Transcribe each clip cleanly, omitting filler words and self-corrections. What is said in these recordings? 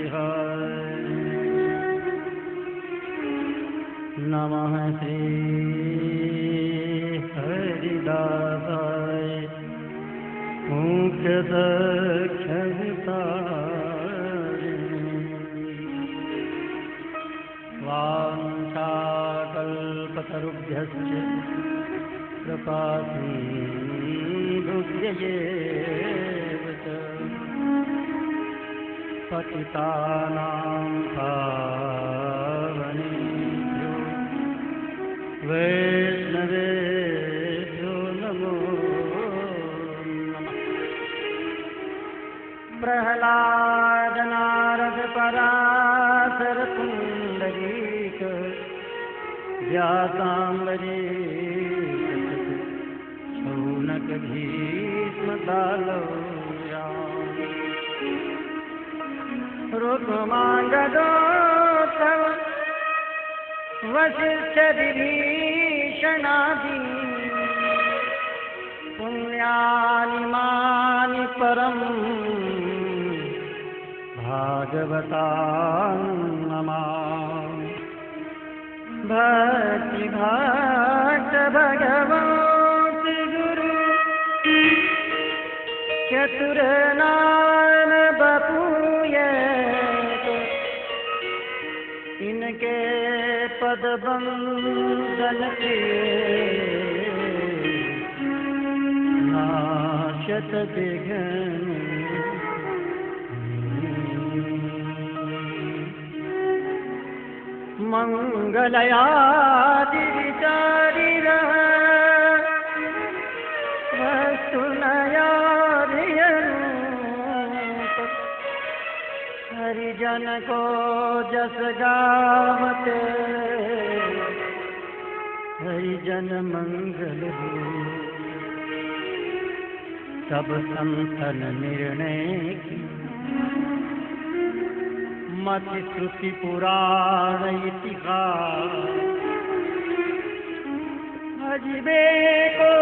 बिहार। नमः श्री हरिदासाय मुख्य वाञ्छाकल्पतरुभ्यश्च कृपासिन्धुभ्यैव च पतितानां पावनेभ्यो वैष्णवेभ्यो नमो नमः। प्रह्लाद नारद पराशर पुण्डरीक व्यासाम्बरीष शौनक भीष्म दालव्यान् ऋक्माङ्गदोत्तम वसिष्ठ विभीषणादि पुण्यानि मानि परम् भागवतान् नमामि। भक्ति भक्त भगवन्ति गुरु चतुरनाम बपूये इनके पद बंदन के नाशत विघ्न। मंगलयादि विचारी हरिजन को जस गावते हरिजन मंगल हो। सब संतन निर्णय की मति श्रुति पुराण इतिहास अजबे को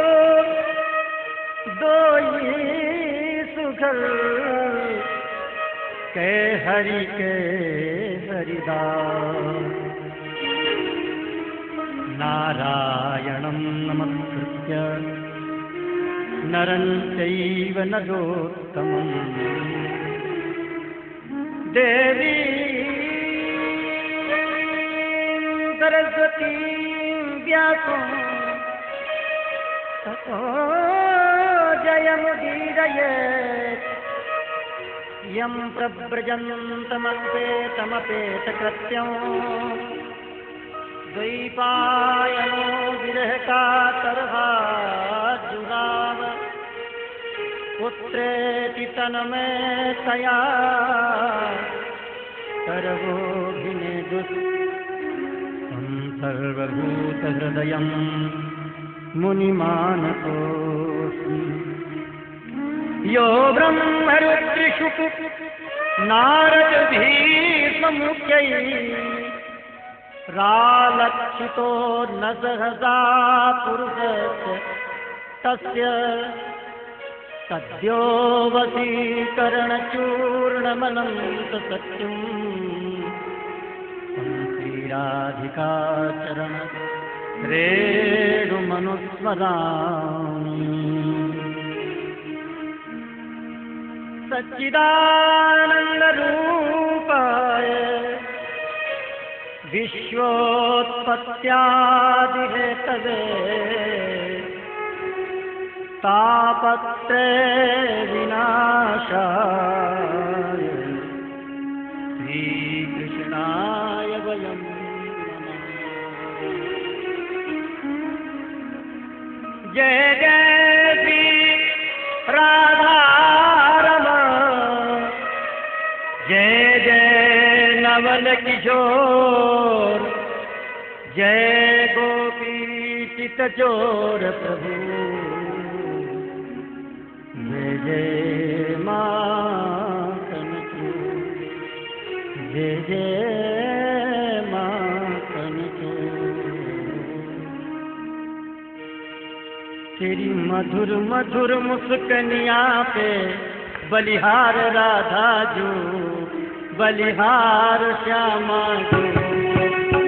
दो सुखल के हरि के हरिदास। नारायणं नमस्कृत्य नरं चैव नरोत्तमं देवी सरस्वती व्यासं ततो जयमुदीरयेत्। यं प्रव्रजन्तमपेतकृत्यं द्वैपायनो विरहकातर्हाजुराव पुत्रेति तन्मयतया सर्वोऽभिनेदुः तं सर्वभूतहृदयं मुनिमानतोऽस्मि। यो ब्रह्मरुद्रशुक नारद भीष्ममुख्यैः रालक्षितो न सहसा पुरुषस्य तस्य सद्यो वशीकरणचूर्णमनन्तसत्यं तं श्रीराधिकाचरण रेणुमनुस्मरामि। सच्चिदानन्दरूपाय विश्वोत्पत्त्यादिहेतवे तापत्रय विनाशाय श्रीकृष्णाय वयं नमः। जय जय श्री राधारमण जय जय नवल किशोर जय गोपी चितचोर प्रभु जय जय माखन चोर जय जय माखन चोर। तेरी मधुर मधुर मुस्कनिया पे बलिहार राधा जो बलिहार श्यामा जो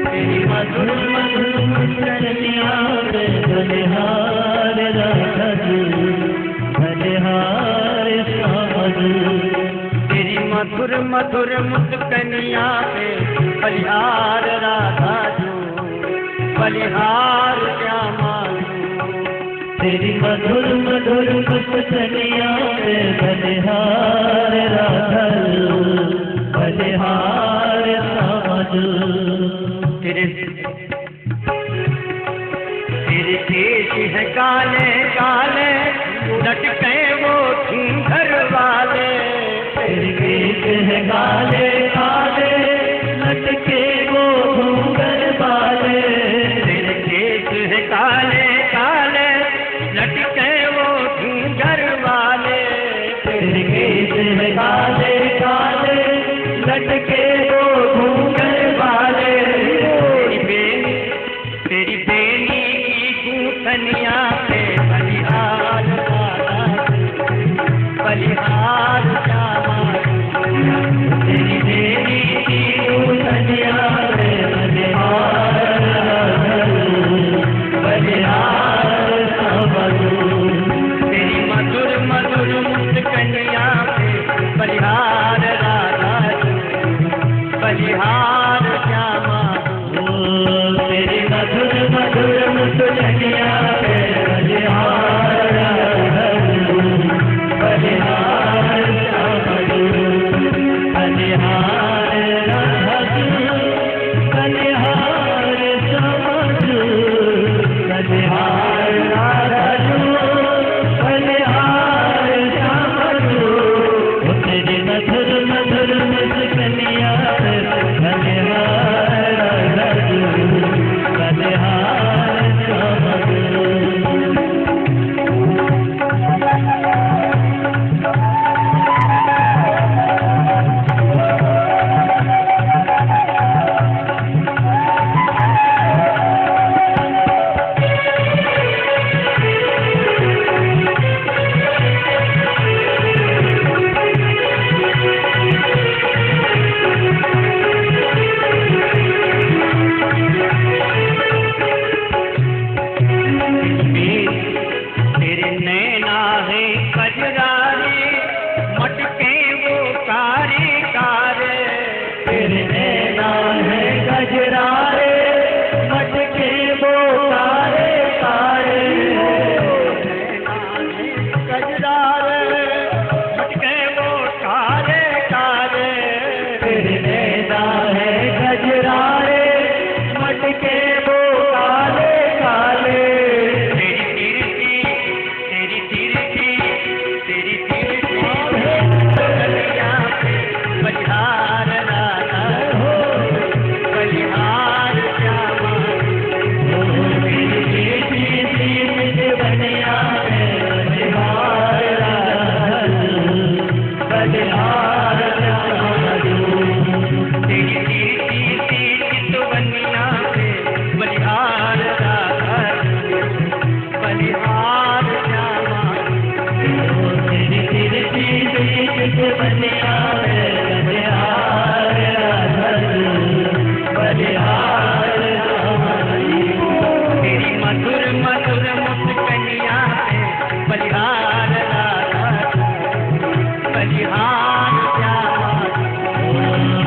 तेरी मधुर मधुर मुस्कानिया पे बलिहार राधा जो बलिहार श्यामा जो तेरी मधुर मधुर मुस्कानिया पे बलिहार राधा जो बलिहार श्यामा तेरी मधुर मधुर मुस्कानिया पे बलिहार राधा बलिहार श्यामा तेरे केश है काले काले लटके वो घूंघर वाले तेरे केश है काले काले लटके वो घूंघर वाले तेरे केश है काले काले लटके वो घूंघर वाले तेरे केश है काले काले लटके वो घूंघर वाले तेरी बेनी की गूंथनिया पे बलिहार राधा बलिहार श्यामा तेरी बेनी की गूंथनिया पे बलिहार राधा बलिहार श्यामा तेरी मधुर मधुर मुस्कानिया पे बलिहार राधा बलिहार श्यामा तेरी मधुर मधुर मुस्कानिया पे बलिहार राधा बलिहार श्यामा बलिहार राधा बलिहार श्यामा बलिहार राधा बलिहार श्यामा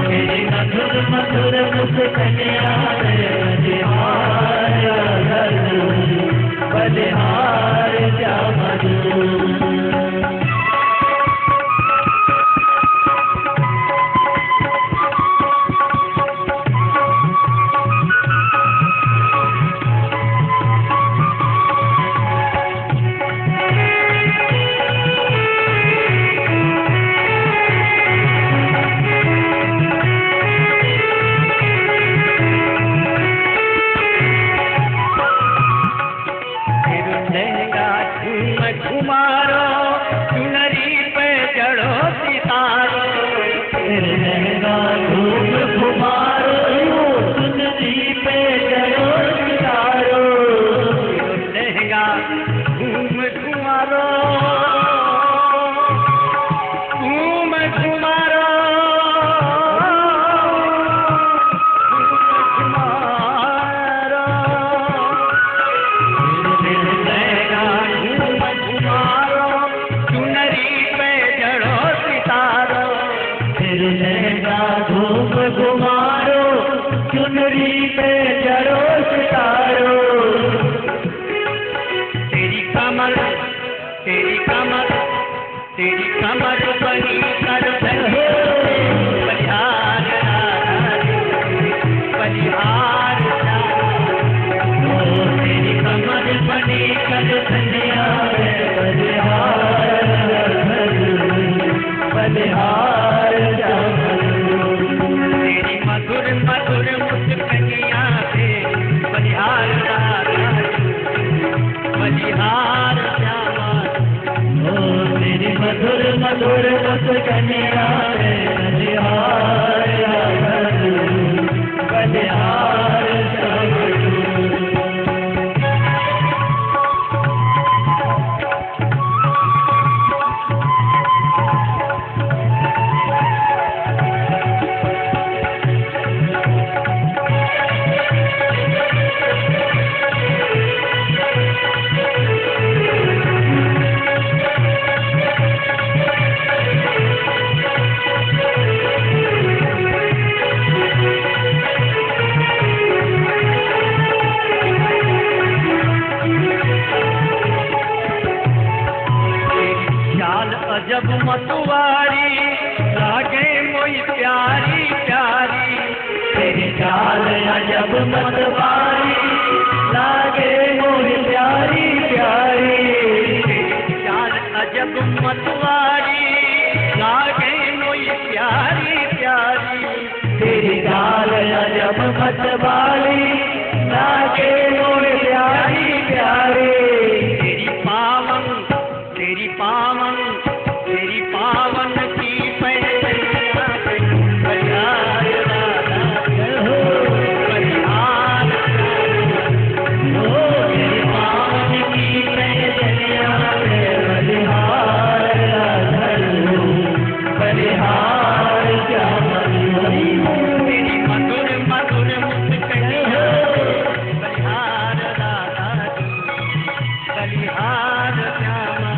तेरी मधुर मधुर मुस्कानिया पे बलिहार राधा बलिहार श्यामा सिर लहंगा धूप घुमारो, चुनरी पे जड़ो सितारो। तेरी कमर बनी कर बलिहार बलिहार। तेरी कमर बनी कर धनिया बलिहार बलिहार। तेरी मधुर मधुर मुस्कनिया से बलिहार बलिहार श्यामा। तेरी मधुर मधुर मुस्कनिया से बलिहार बलिहार श्यामा। जब मतवारी लागे मोई प्यारी प्यारी। तेरी चाल अजब मतवारी लागे मोई प्यारी प्यारी। तेरी चाल अजब मतवारी लागे मोई प्यारी प्यारी। तेरी चाल अजब मतवारी लागे मोई प्यारी प्यारी। तेरी पावन की पैया बलिहार बलिहार। तेरी पावन की पैया बलिहार बलिहार श्यामा। तेरी मधुर मधुर मुस्कनिया बलिहार बलिहार श्यामा।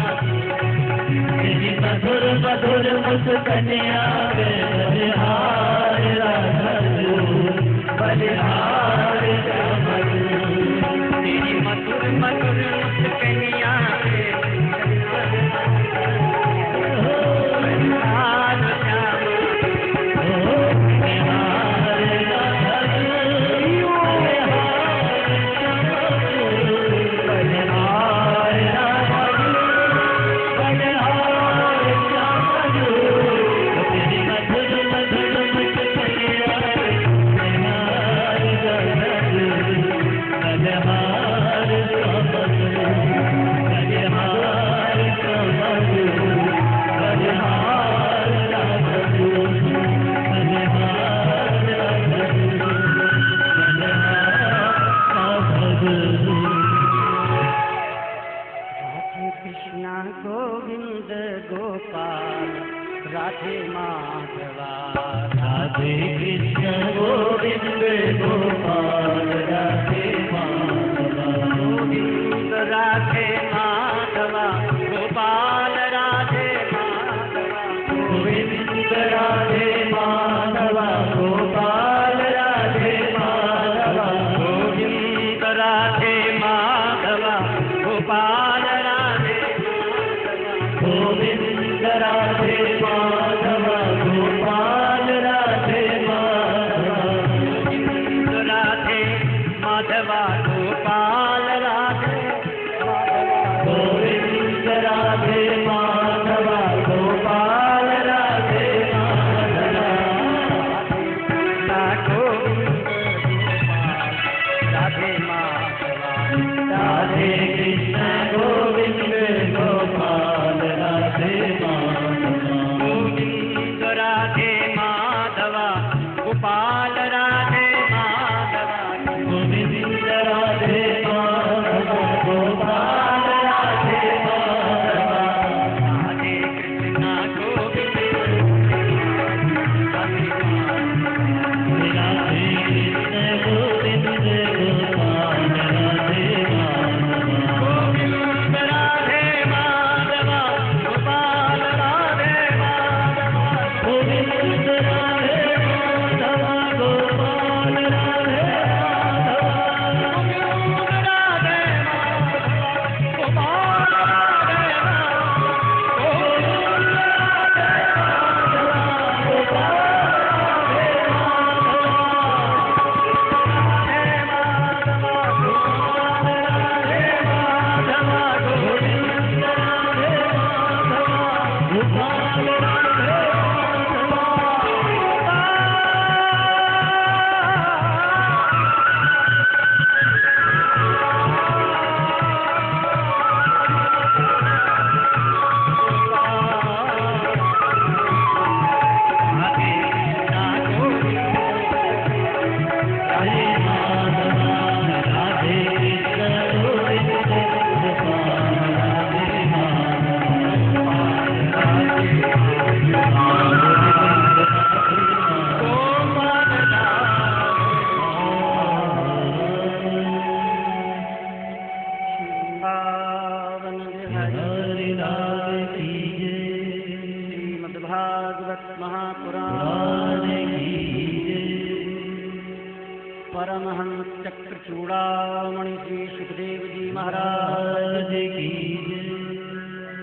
तेरी मधुर मधुर मुस्कनिया बलिहार बलिहार श्यामा। तेरी मधुर मधुर मुस्कनिया बलिहार श्यामा। कृष्णा गोविंद गोपाल राधे माधवा। राधे कृष्ण गोविंद गोपाल राधे माधवा। गोविंद राधे माधवा गोपाल राधे माधवा। गोविंद राधे माधवा गोपाल राधे माधवा। गोविंद राधे माधवा गोपाल राधे माधवा। गोविंद राधे माधवा गोपाल राधे पुराण की जय। परमहंस चक्र चूड़ामणि श्री सुखदेव जी महाराज की जय।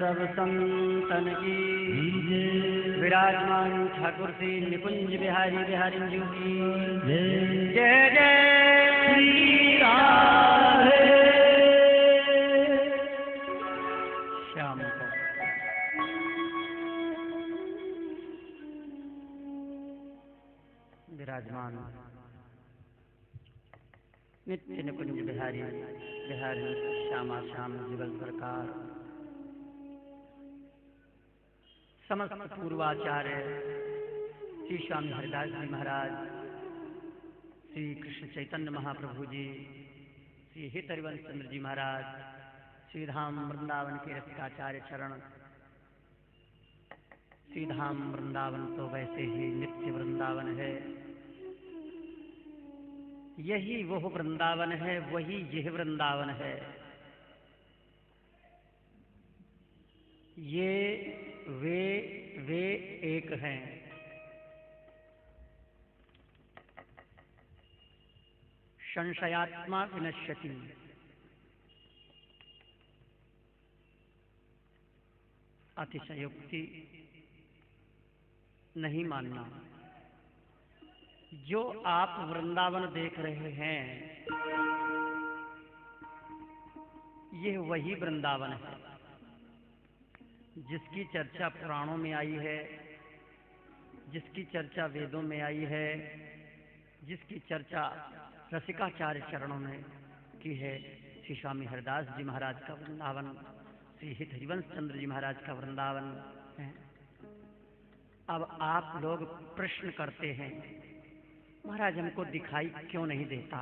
सब संतन की जय। विराजमान ठाकुर श्री निकुंज बिहारी बिहारी जी की जय। जय जय श्री राधे। श्याम को विराजमान नित्य निकुंज बिहारी बिहारी श्यामा श्याम जुगल सरकार समस्त पूर्वाचार्य श्री स्वामी हरिदास जी महाराज, श्री कृष्ण चैतन्य महाप्रभु जी, श्री हित हरिवंश चंद्र जी महाराज, श्री धाम वृंदावन के रसिकाचार्य चरण। श्री धाम वृंदावन तो वैसे ही नित्य वृंदावन है। यही वह वृंदावन है, वही यह वृंदावन है। ये वे एक हैं। संशयात्मा विनश्यति। अतिशयोक्ति नहीं मानना। जो आप वृंदावन देख रहे हैं, यह वही वृंदावन है जिसकी चर्चा पुराणों में आई है, जिसकी चर्चा वेदों में आई है, जिसकी चर्चा रसिकाचार्य चरणों में की है। श्री स्वामी हरिदास जी महाराज का वृंदावन, श्री हित हरिवंश चंद्र जी महाराज का वृंदावन है। अब आप लोग प्रश्न करते हैं, महाराज हमको दिखाई क्यों नहीं देता?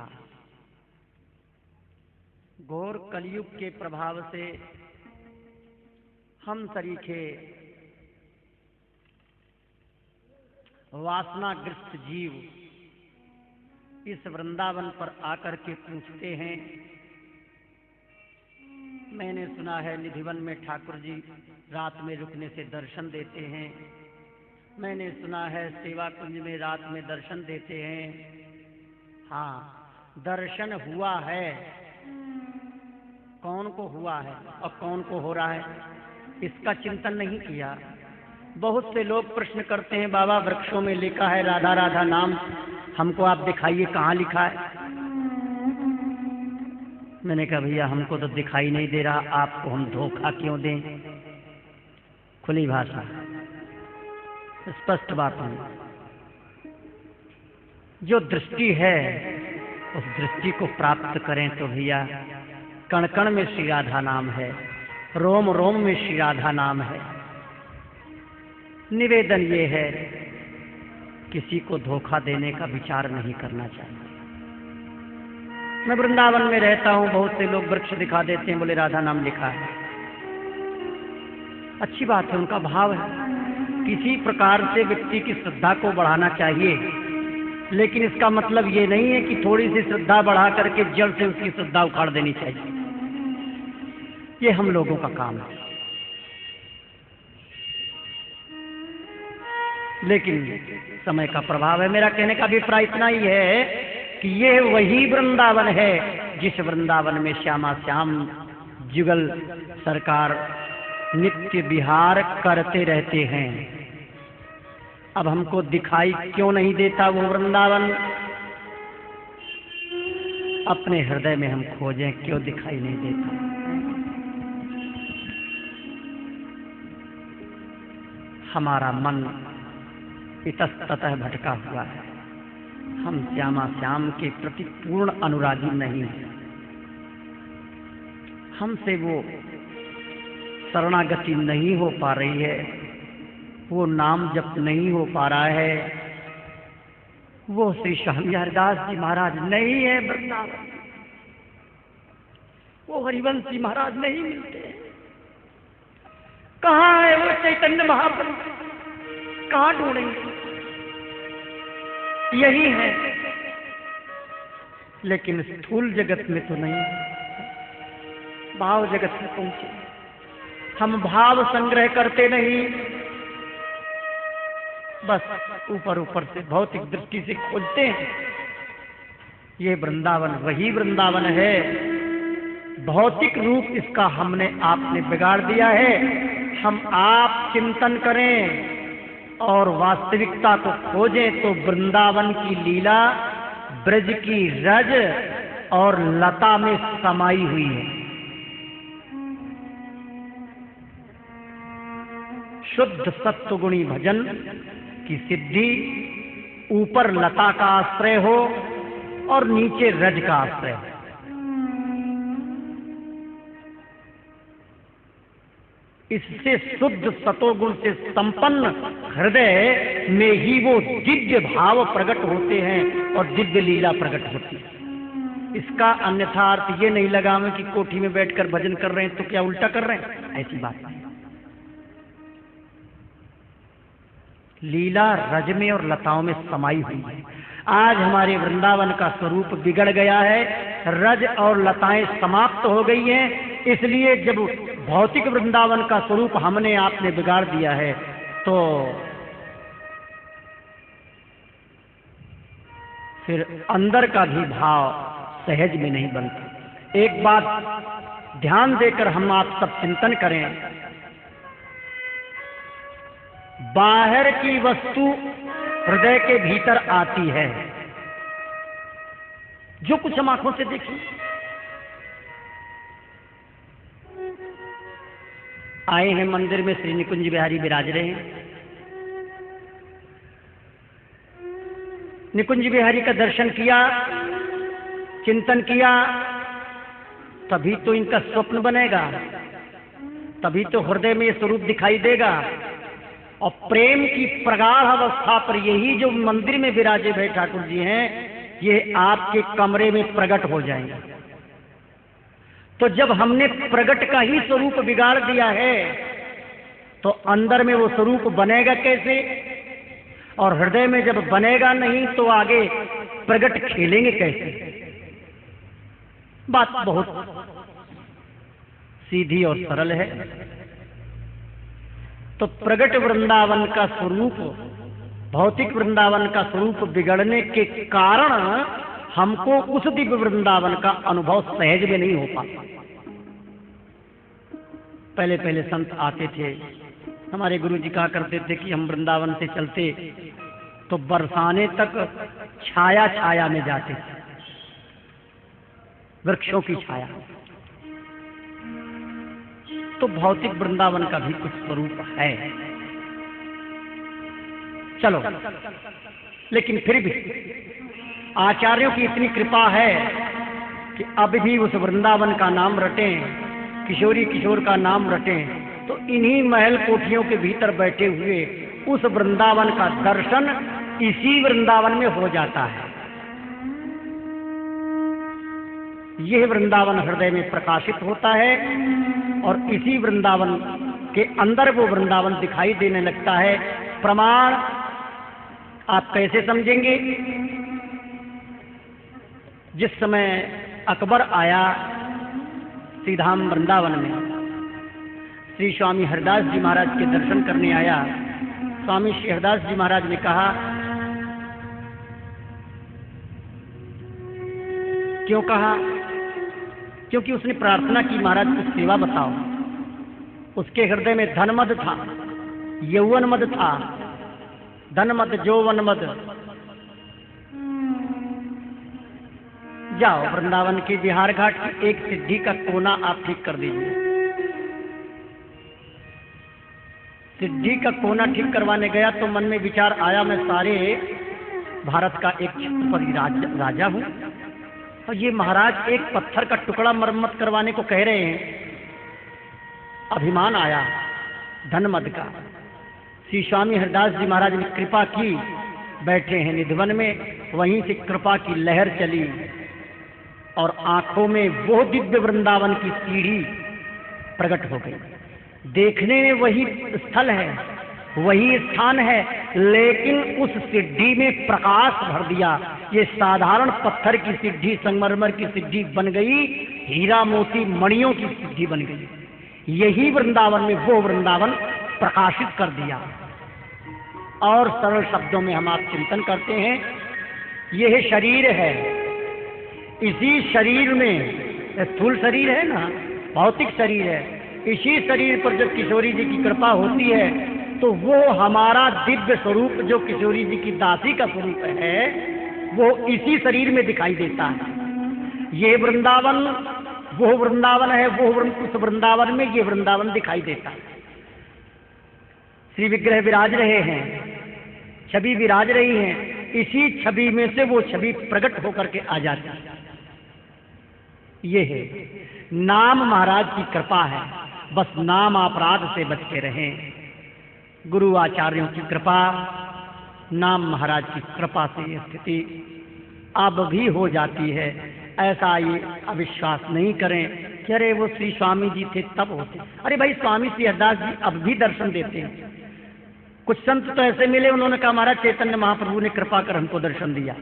घोर कलयुग के प्रभाव से हम सरीखे वासनाग्रस्त जीव इस वृंदावन पर आकर के पूछते हैं। मैंने सुना है निधिवन में ठाकुर जी रात में रुकने से दर्शन देते हैं। मैंने सुना है सेवा कुंज में रात में दर्शन देते हैं। हाँ, दर्शन हुआ है। कौन को हुआ है और कौन को हो रहा है, इसका चिंतन नहीं किया। बहुत से लोग प्रश्न करते हैं, बाबा वृक्षों में लिखा है राधा राधा नाम, हमको आप दिखाइए कहाँ लिखा है। मैंने कहा भैया हमको तो दिखाई नहीं दे रहा, आपको हम धोखा क्यों दें। खुली भाषा, स्पष्ट बात है। जो दृष्टि है उस दृष्टि को प्राप्त करें तो भैया कण कण में श्री राधा नाम है, रोम रोम में श्री राधा नाम है। निवेदन ये है, किसी को धोखा देने का विचार नहीं करना चाहिए। मैं वृंदावन में रहता हूँ, बहुत से लोग वृक्ष दिखा देते हैं, बोले राधा नाम लिखा है। अच्छी बात है, उनका भाव है। किसी प्रकार से व्यक्ति की श्रद्धा को बढ़ाना चाहिए, लेकिन इसका मतलब ये नहीं है कि थोड़ी सी श्रद्धा बढ़ा करके जड़ से उसकी श्रद्धा उखाड़ देनी चाहिए। ये हम लोगों का काम है। लेकिन समय का प्रभाव है। मेरा कहने का अभिप्राय इतना ही है कि ये वही वृंदावन है जिस वृंदावन में श्यामा श्याम जुगल सरकार नित्य विहार करते रहते हैं। अब हमको दिखाई क्यों नहीं देता वो वृंदावन? अपने हृदय में हम खोजें, क्यों दिखाई नहीं देता। हमारा मन इतस्ततः भटका हुआ है। हम श्यामा श्याम के प्रति पूर्ण अनुरागी नहीं है। हमसे वो शरणागति नहीं हो पा रही है, वो नाम जप नहीं हो पा रहा है, वो श्री स्वामी हरिदास जी महाराज नहीं है वृंदावन, वो हरिवंश जी महाराज नहीं मिलते। कहाँ है वो चैतन्य महाप्रभु? कहाँ ढूंढेंगे? यही है, लेकिन स्थूल जगत में तो नहीं, भाव जगत में पहुंचे। हम भाव संग्रह करते नहीं, बस ऊपर ऊपर से भौतिक दृष्टि से खोजते हैं। ये वृंदावन वही वृंदावन है, भौतिक रूप इसका हमने आपने बिगाड़ दिया है। हम आप चिंतन करें और वास्तविकता को खोजें तो वृंदावन की लीला ब्रज की रज और लता में समाई हुई है। शुद्ध सत्वगुणी भजन की सिद्धि, ऊपर लता का आश्रय हो और नीचे रज का आश्रय हो। इससे शुद्ध सतोगुण से संपन्न हृदय में ही वो दिव्य भाव प्रकट होते हैं और दिव्य लीला प्रकट होती है। इसका अन्यथा अर्थ ये नहीं लगावे कि कोठी में बैठकर भजन कर रहे हैं तो क्या उल्टा कर रहे हैं, ऐसी बात नहीं। लीला रज में और लताओं में समाई हुई है। आज हमारे वृंदावन का स्वरूप बिगड़ गया है, रज और लताएं समाप्त हो गई हैं। इसलिए जब भौतिक वृंदावन का स्वरूप हमने आपने बिगाड़ दिया है तो फिर अंदर का भी भाव सहज में नहीं बनता। एक बात ध्यान देकर हम आप सब चिंतन करें, बाहर की वस्तु हृदय के भीतर आती है, जो कुछ हम आंखों से देखें। आए हैं मंदिर में, श्री निकुंज बिहारी विराज रहे हैं। निकुंज बिहारी का दर्शन किया, चिंतन किया, तभी तो इनका स्वप्न बनेगा, तभी तो हृदय में स्वरूप दिखाई देगा। और प्रेम की प्रगाढ़ अवस्था पर यही जो मंदिर में विराजे भय ठाकुर जी हैं, ये आपके कमरे में प्रकट हो जाएंगे। तो जब हमने प्रकट का ही स्वरूप बिगाड़ दिया है तो अंदर में वो स्वरूप बनेगा कैसे? और हृदय में जब बनेगा नहीं तो आगे प्रकट खेलेंगे कैसे? बात बहुत सीधी और सरल है। तो प्रगट वृंदावन का स्वरूप, भौतिक वृंदावन का स्वरूप बिगड़ने के कारण हमको उस दिव्य वृंदावन का अनुभव सहज में नहीं हो पाता। पहले पहले संत आते थे, हमारे गुरु जी कहा करते थे कि हम वृंदावन से चलते तो बरसाने तक छाया छाया में जाते थे, वृक्षों की छाया। तो भौतिक वृंदावन का भी कुछ स्वरूप है, चलो। लेकिन फिर भी आचार्यों की इतनी कृपा है कि अब भी उस वृंदावन का नाम रटें, किशोरी किशोर का नाम रटें, तो इन्हीं महल कोठियों के भीतर बैठे हुए उस वृंदावन का दर्शन इसी वृंदावन में हो जाता है। यह वृंदावन हृदय में प्रकाशित होता है और इसी वृंदावन के अंदर वो वृंदावन दिखाई देने लगता है। प्रमाण आप कैसे समझेंगे? जिस समय अकबर आया श्रीधाम वृंदावन में, श्री स्वामी हरदास जी महाराज के दर्शन करने आया। स्वामी श्री हरदास जी महाराज ने कहा, क्यों कहा? क्योंकि उसने प्रार्थना की, महाराज कुछ सेवा बताओ। उसके हृदय में धनमद था, यौवन मद था, धनमद जौवन मद। जाओ वृंदावन के बिहार घाट की एक सिद्धि का कोना आप ठीक कर दीजिए। सिद्धि का कोना ठीक करवाने गया तो मन में विचार आया, मैं सारे भारत का एक छत्रपति राजा हूं और ये महाराज एक पत्थर का टुकड़ा मरम्मत करवाने को कह रहे हैं। अभिमान आया धनमद का। श्री स्वामी हरदास जी महाराज ने कृपा की, बैठे हैं निधिवन में, वहीं से कृपा की लहर चली और आंखों में वो दिव्य वृंदावन की सीढ़ी प्रकट हो गई। देखने में वही स्थल है, वही स्थान है, लेकिन उस सिद्धि में प्रकाश भर दिया। ये साधारण पत्थर की सिद्धि, संगमरमर की सिद्धि बन गई, हीरा मोती मणियों की सिद्धि बन गई। यही वृंदावन में वो वृंदावन प्रकाशित कर दिया। और सरल शब्दों में हम आप चिंतन करते हैं। यह शरीर है, इसी शरीर में, स्थूल शरीर है ना, भौतिक शरीर है, इसी शरीर पर जब किशोरी जी की कृपा होती है तो वो हमारा दिव्य स्वरूप जो किशोरी जी की दासी का स्वरूप है वो इसी शरीर में दिखाई देता है। ये वृंदावन वो वृंदावन है, उस वृंदावन में ये वृंदावन दिखाई देता है। श्री विग्रह विराज रहे हैं, छवि विराज रही है, इसी छवि में से वो छवि प्रकट होकर के आ जाती है। ये है नाम महाराज की कृपा है, बस नाम अपराध से बचते रहें। गुरु आचार्यों की कृपा, नाम महाराज की कृपा से ये स्थिति अब भी हो जाती है। ऐसा ये अविश्वास नहीं करें कि अरे वो श्री स्वामी जी थे तब होते। अरे भाई, स्वामी श्री हरदास जी अब भी दर्शन देते हैं। कुछ संत तो ऐसे मिले, उन्होंने कहा महाराज चैतन्य महाप्रभु ने कृपा कर हमको दर्शन दिया।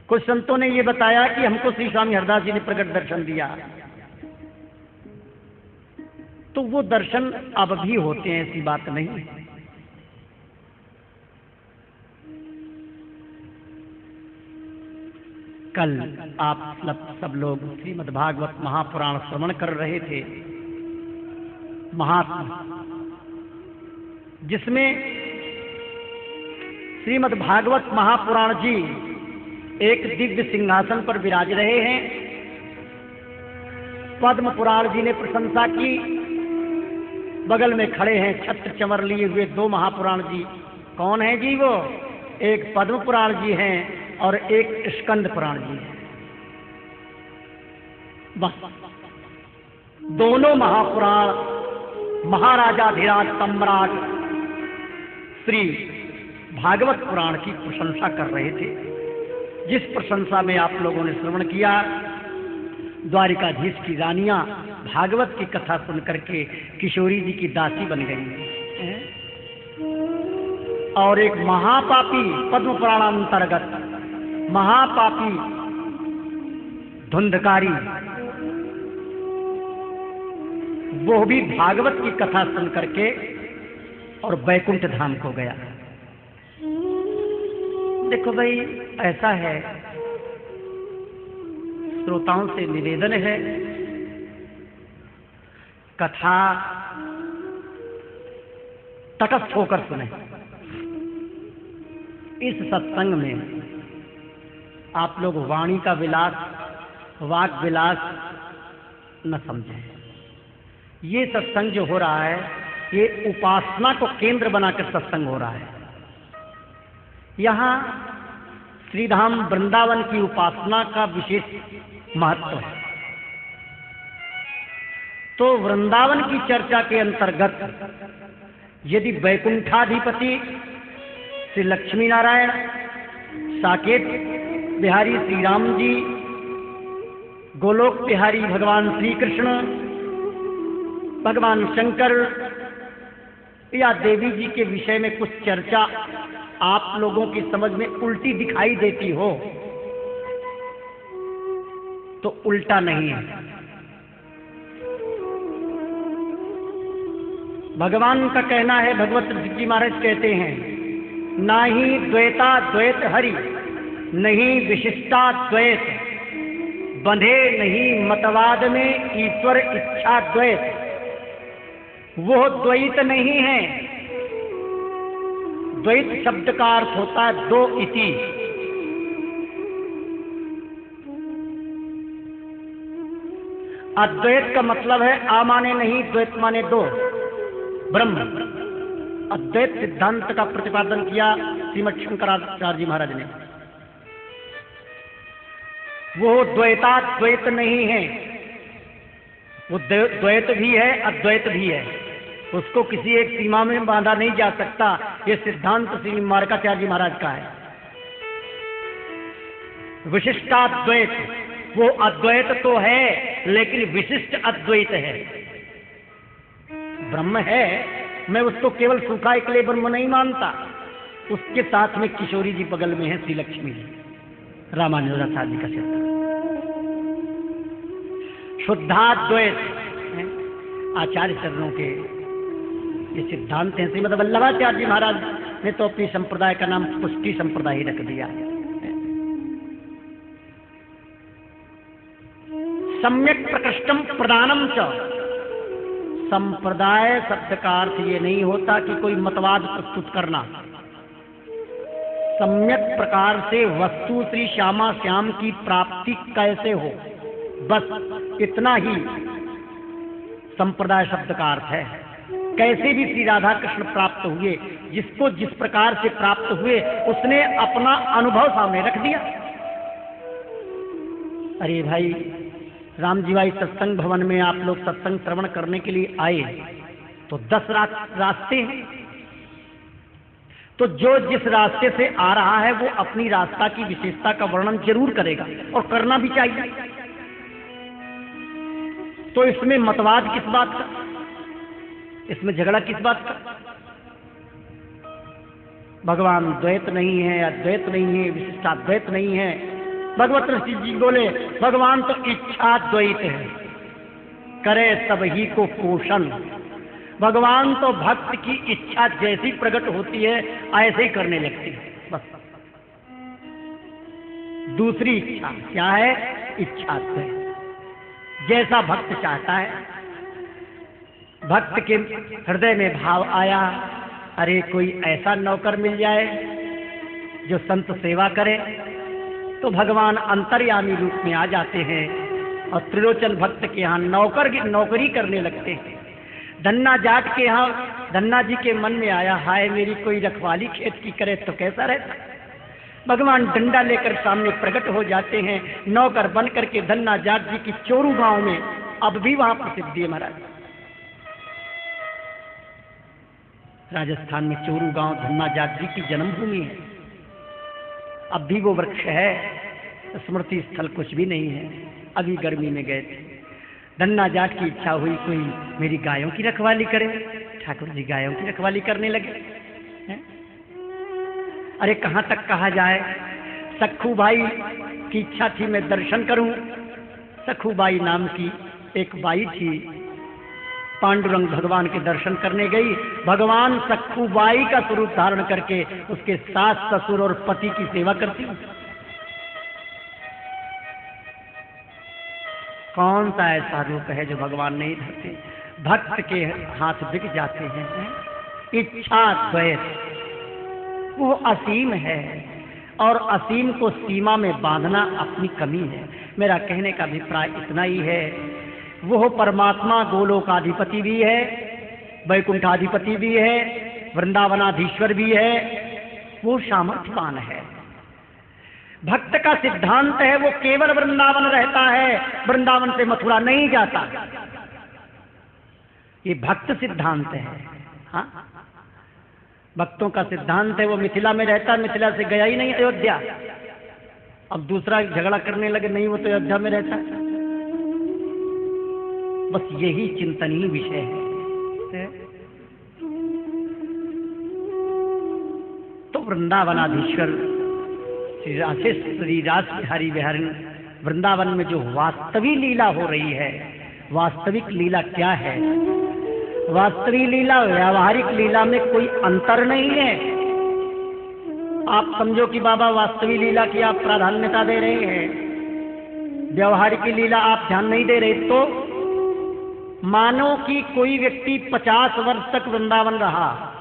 कुछ संतों ने ये बताया कि हमको श्री स्वामी हरदास जी ने प्रकट दर्शन दिया। तो वो दर्शन अब भी होते हैं, ऐसी बात नहीं है। कल आप सब लोग श्रीमद् भागवत महापुराण श्रवण कर रहे थे, महात्मा, जिसमें श्रीमद् भागवत महापुराण जी एक दिव्य सिंहासन पर विराज रहे हैं। पद्म पुराण जी ने प्रशंसा की, बगल में खड़े हैं छत्र चंवर लिए हुए दो महापुराण जी। कौन है जी वो? एक पद्म पुराण जी हैं और एक स्कंद पुराण जी हैं। बस दोनों महापुराण महाराजाधिराज सम्राट श्री भागवत पुराण की प्रशंसा कर रहे थे, जिस प्रशंसा में आप लोगों ने श्रवण किया। द्वारिकाधीश की रानियां भागवत की कथा सुन करके किशोरी जी की दासी बन गई और एक महापापी पद्म पुराणांतर्गत महापापी धुंधकारी वो भी भागवत की कथा सुन करके और बैकुंठ धाम को गया। देखो भाई, ऐसा है, श्रोताओं से निवेदन है, कथा तटस्थ होकर सुने। इस सत्संग में आप लोग वाणी का विलास, वाक विलास न समझें। ये सत्संग जो हो रहा है, ये उपासना को केंद्र बनाकर सत्संग हो रहा है। यहाँ श्रीधाम वृंदावन की उपासना का विशेष महत्व है। तो वृंदावन की चर्चा के अंतर्गत यदि वैकुंठाधिपति श्री लक्ष्मी नारायण, साकेत बिहारी श्री राम जी, गोलोक बिहारी भगवान श्री कृष्ण, भगवान शंकर या देवी जी के विषय में कुछ चर्चा आप लोगों की समझ में उल्टी दिखाई देती हो तो उल्टा नहीं है। भगवान का कहना है, भगवत ऋषि जी महाराज कहते हैं, ना ही द्वैता द्वैत हरि, नहीं विशिष्टा द्वैत, बंधे नहीं मतवाद में ईश्वर इच्छा द्वैत। वो द्वैत नहीं है। द्वैत शब्द का अर्थ होता है दो इति। अद्वैत का मतलब है आ माने नहीं, द्वैत माने दो, ब्रह्म। अद्वैत सिद्धांत का प्रतिपादन किया श्रीमद शंकराचार्य जी महाराज ने। वो द्वैताद्वैत नहीं है, वो द्वैत भी है, अद्वैत भी है। उसको किसी एक सीमा में बांधा नहीं जा सकता। ये सिद्धांत श्री मार्काचार्य जी महाराज का है। विशिष्टाद्वैत, वो अद्वैत तो है लेकिन विशिष्ट अद्वैत है। ब्रह्म है, मैं उसको केवल सूखा एकले ब्रह्म नहीं मानता। उसके साथ में किशोरी जी बगल में है, श्री लक्ष्मी जी, रामानुजाचार्य जी का सिद्धांत। शुद्धाद्वैत आचार्य चरणों के ये सिद्धांत हैं। श्रीमद् वल्लभाचार्य जी महाराज ने तो अपनी संप्रदाय का नाम पुष्टि संप्रदाय ही रख दिया। सम्यक प्रकृष्टम प्रदानम च। संप्रदाय शब्द का अर्थ ये नहीं होता कि कोई मतवाद प्रस्तुत करना। सम्यक प्रकार से वस्तु श्री श्यामा श्याम की प्राप्ति कैसे हो, बस इतना ही संप्रदाय शब्द का अर्थ है। कैसे भी श्री राधा कृष्ण प्राप्त हुए, जिसको जिस प्रकार से प्राप्त हुए उसने अपना अनुभव सामने रख दिया। अरे भाई, राम जी भाई सत्संग भवन में आप लोग सत्संग श्रवण करने के लिए आए तो 10 रास्ते हैं, तो जो जिस रास्ते से आ रहा है वो अपनी रास्ता की विशेषता का वर्णन जरूर करेगा और करना भी चाहिए। तो इसमें मतवाद किस बात का, इसमें झगड़ा किस बात का? भगवान द्वैत नहीं है, अद्वैत नहीं है, विशिष्टाद्वैत नहीं है। भगवत ऋषि जी बोले भगवान तो इच्छा द्वैत है, करे सब ही को पोषण। भगवान तो भक्त की इच्छा जैसी प्रकट होती है ऐसे ही करने लगती है, बस। दूसरी इच्छा क्या है? इच्छा द्वैत। जैसा भक्त चाहता है, भक्त के हृदय में भाव आया, अरे कोई ऐसा नौकर मिल जाए जो संत सेवा करे, तो भगवान अंतर्यामी रूप में आ जाते हैं और त्रिलोचन भक्त के यहाँ नौकरी करने लगते हैं। धन्ना जाट के यहाँ धन्ना जी के मन में आया, हाय मेरी कोई रखवाली खेत की करे तो कैसा रहता। भगवान डंडा लेकर सामने प्रकट हो जाते हैं, नौकर बन करके धन्ना जाट जी की चोरू गांव में, अब भी वहां प्रसिद्धि है महाराज। राजस्थान में चोरू गांव धन्ना जाट जी की जन्मभूमि है। अब भी वो वृक्ष है, स्मृति स्थल कुछ भी नहीं है। अभी गर्मी में गए थे, धन्ना जाट की इच्छा हुई कोई मेरी गायों की रखवाली करे। ठाकुर जी गायों की रखवाली करने लगे हैं? अरे कहाँ तक कहा जाए, सखू बाई की इच्छा थी मैं दर्शन करूं। सखू बाई नाम की एक बाई थी, पांडुरंग भगवान के दर्शन करने गई। भगवान सखू बाई का स्वरूप धारण करके उसके सास ससुर और पति की सेवा करती। कौन सा ऐसा रूप है जो भगवान नहीं धरते? भक्त के हाथ बिक जाते हैं। इच्छा द्वैत वो असीम है और असीम को सीमा में बांधना अपनी कमी है। मेरा कहने का अभिप्राय इतना ही है, वो परमात्मा गोलोकाधिपति भी है, वैकुंठाधिपति भी है, वृंदावनाधीश्वर भी है, वो सामर्थ्यवान है। भक्त का सिद्धांत है वो केवल वृंदावन रहता है, वृंदावन से मथुरा नहीं जाता। ये भक्त सिद्धांत है। हाँ, भक्तों का सिद्धांत है वो मिथिला में रहता, मिथिला से गया ही नहीं अयोध्या। अब दूसरा झगड़ा करने लगे, नहीं वो तो अयोध्या में रहता। बस यही चिंतनीय विषय है। तो वृंदावनाधीश्वर श्री रास बिहारी बिहारी वृंदावन में जो वास्तविक लीला हो रही है, वास्तविक लीला क्या है? वास्तविक लीला व्यावहारिक लीला में कोई अंतर नहीं है। आप समझो कि बाबा वास्तविक लीला की आप प्राधान्यता दे रहे हैं, व्यवहारिक लीला आप ध्यान नहीं दे रहे, तो मानो कि कोई व्यक्ति 50 वर्ष तक वृंदावन रहा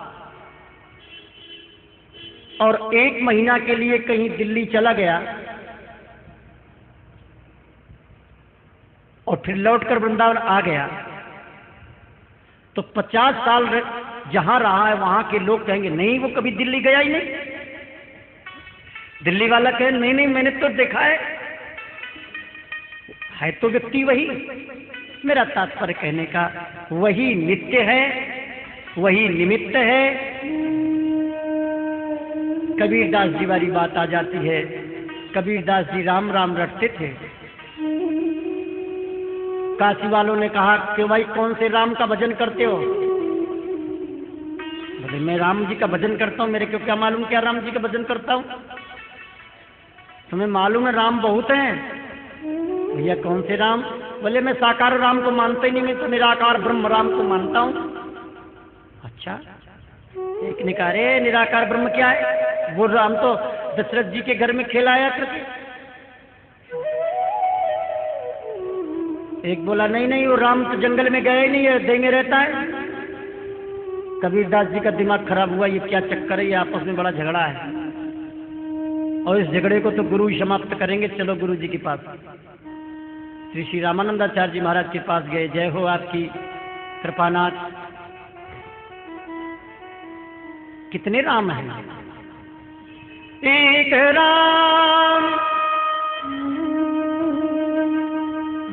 और 1 महीना के लिए कहीं दिल्ली चला गया और फिर लौटकर वृंदावन आ गया, तो 50 साल जहां रहा है वहां के लोग कहेंगे नहीं वो कभी दिल्ली गया ही नहीं। दिल्ली वाला कहे नहीं नहीं मैंने तो देखा है तो व्यक्ति वही। मेरा तात्पर्य कहने का वही नित्य है, वही निमित्त है। कबीरदास जी वाली बात आ जाती है। कबीरदास जी राम राम रटते थे। काशी वालों ने कहा कि भाई कौन से राम का भजन करते हो? बोले मैं राम जी का भजन करता हूँ। मेरे को क्या मालूम क्या राम जी का भजन करता हूँ? तुम्हें मालूम है राम बहुत हैं। भैया कौन से राम? बोले मैं साकार राम को मानता ही नहीं, मैं तो निराकार ब्रह्म राम को मानता हूँ। अच्छा, एक ने कहा अरे निराकार ब्रह्म क्या है, वो राम तो दशरथ जी के घर में खेलाया करते। एक बोला नहीं नहीं, वो राम तो जंगल में गया ही नहीं है, देंगे रहता है। कबीरदास जी का दिमाग खराब हुआ, ये क्या चक्कर है, ये आपस में बड़ा झगड़ा है और इस झगड़े को तो गुरु ही समाप्त करेंगे, चलो गुरु जी के पास। श्री श्री रामानंदाचार्य जी महाराज के पास गए। जय हो आपकी कृपानाथ। कितने राम हैं? एक राम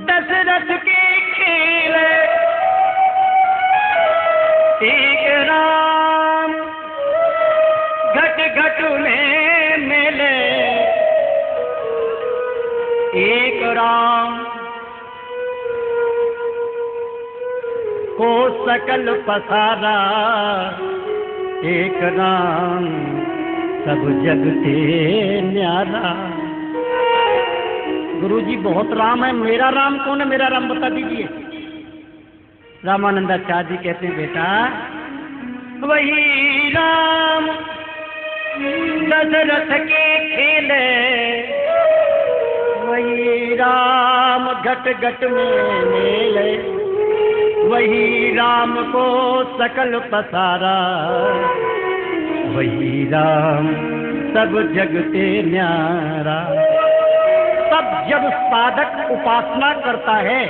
दशरथ के खेल, एक राम घट घट में मेले, एक राम को सकल पसारा, एक राम सब जगते न्यारा। गुरुजी बहुत राम है, मेरा राम कौन है, मेरा राम बता दीजिए। रामानंदाचार्य जी कहते हैं बेटा वही राम दशरथ के खेले, वही राम घट घट में मेले, वही राम को सकल पसारा, वही राम सब जगते न्यारा। तब जब साधक उपासना करता है,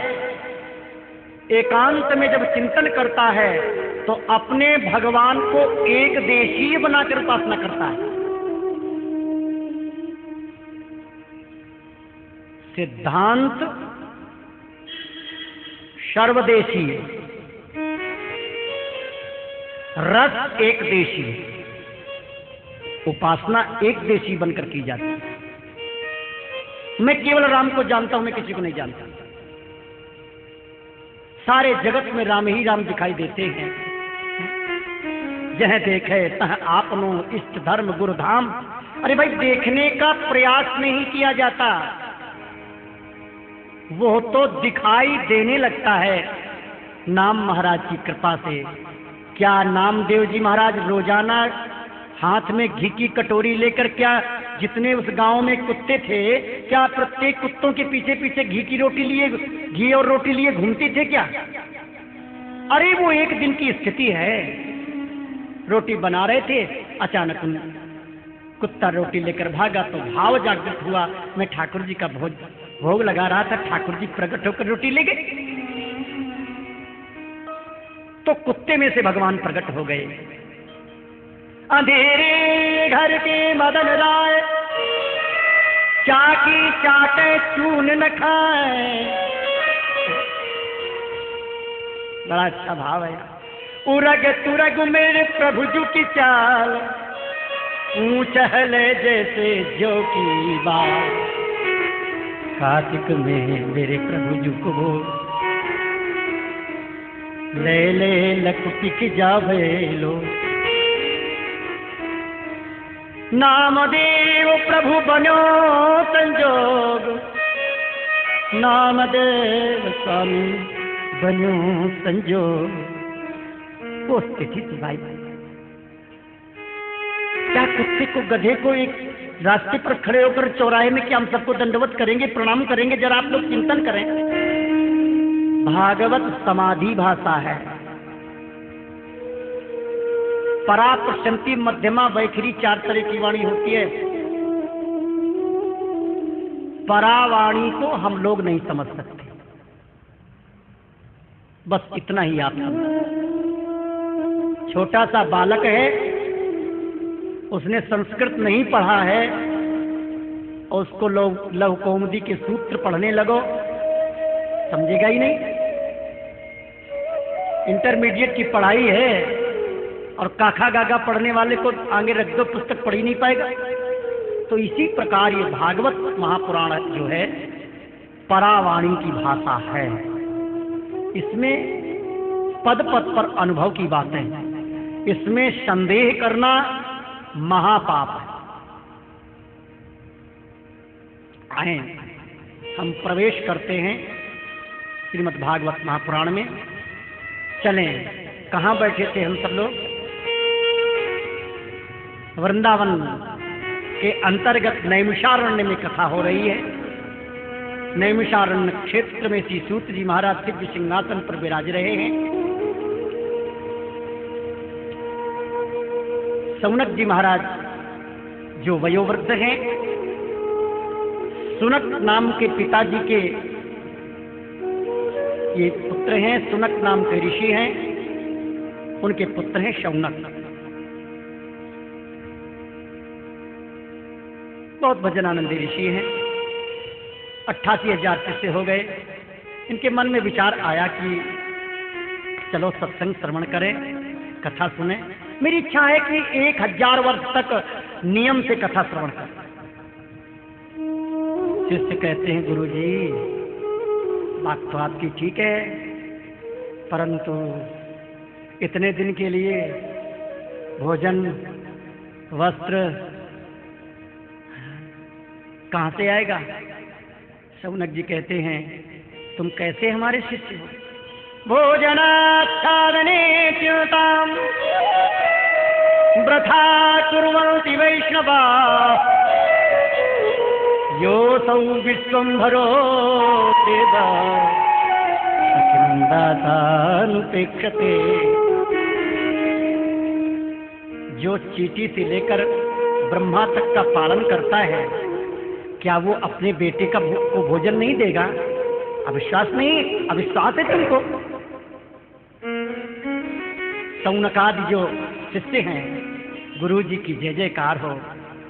एकांत में जब चिंतन करता है, तो अपने भगवान को एक देशीय बनाकर उपासना करता है। सिद्धांत सर्वदेशीय, रस एक देशीय, उपासना एक देशीय बनकर की जाती है। मैं केवल राम को जानता हूं, मैं किसी को नहीं जानता। सारे जगत में राम ही राम दिखाई देते हैं। जह देखे तह आपनो इष्ट धर्म गुरु धाम। अरे भाई, देखने का प्रयास नहीं किया जाता, वो तो दिखाई देने लगता है नाम महाराज की कृपा से। क्या नामदेव जी महाराज रोजाना हाथ में घी की कटोरी लेकर, क्या जितने उस गांव में कुत्ते थे, क्या प्रत्येक कुत्तों के पीछे पीछे घी की रोटी लिए, घी और रोटी लिए घूमते थे क्या? अरे वो एक दिन की स्थिति है। रोटी बना रहे थे, अचानक कुत्ता रोटी लेकर भागा तो भाव जागृत हुआ, मैं ठाकुर जी का भोग लगा रहा था, ठाकुर जी प्रकट होकर रोटी ले गए। तो कुत्ते में से भगवान प्रकट हो गए। अंधेरे घर के मदन राय, चाकी चाटे चून न खाए। बड़ा अच्छा भाव है। उरग तुरग मेरे प्रभु जू की चाल, ऊंच हले जैसे जो की बात। कार्तिक में मेरे प्रभु जू को ले ले लकुटी की जावे लो। नामदेव प्रभु बनो संजोग, नामदेव स्वामी बनो संजोग। वो स्थिति थी भाई। क्या कुत्ते को, गधे को एक रास्ते पर खड़े होकर चौराहे में क्या हम सबको दंडवत करेंगे, प्रणाम करेंगे? जरा आप लोग चिंतन करें। भागवत समाधि भाषा है। परा, प्रशंति, मध्यमा, वैखरी, 4 तरह की वाणी होती है। परावाणी को हम लोग नहीं समझ सकते। बस इतना ही आप समझ। छोटा सा बालक है, उसने संस्कृत नहीं पढ़ा है और उसको लव कौमुदी के सूत्र पढ़ने लगो, समझेगा ही नहीं। इंटरमीडिएट की पढ़ाई है और काखा गागा पढ़ने वाले को आगे रख दो, पुस्तक पढ़ ही नहीं पाएगा। तो इसी प्रकार ये भागवत महापुराण जो है परावाणी की भाषा है। इसमें पद पद पर अनुभव की बातें हैं। इसमें संदेह करना महापाप है। आए हम प्रवेश करते हैं श्रीमद् भागवत महापुराण में। चलें, कहाँ बैठे थे हम सब लोग? वृंदावन के अंतर्गत नैमिषारण्य में कथा हो रही है। नैमिषारण्य क्षेत्र में श्री सूत जी महाराज दिव्य सिंहासन पर विराज रहे हैं। सौनक जी महाराज जो वयोवृद्ध हैं, सुनक नाम के पिताजी के ये पुत्र हैं, सुनक नाम के ऋषि हैं, उनके पुत्र हैं शौनक। बहुत भजनानंदी ऋषि हैं। 88,000 शिष्य हो गए। इनके मन में विचार आया कि चलो सत्संग श्रवण करें, कथा सुने। मेरी इच्छा है कि 1000 वर्ष तक नियम से कथा श्रवण करें। शिष्य कहते हैं गुरुजी, बात तो आपकी ठीक है, परंतु इतने दिन के लिए भोजन वस्त्र कहां से आएगा? शौनक जी कहते हैं तुम कैसे हमारे शिष्य हो? भोजनाच्छादने च्युताम वृथा कुर्वन्ति वैष्णवा योऽसौ विश्वम्भरो देवा अखिलं दातानुपेक्षते। जो चींटी से लेकर ब्रह्मा तक का पालन करता है, क्या वो अपने बेटे का को भोजन नहीं देगा? अविश्वास नहीं, अविश्वास है तुमको। सौनकादि जो शिष्य हैं, गुरु जी की जय जयकार हो,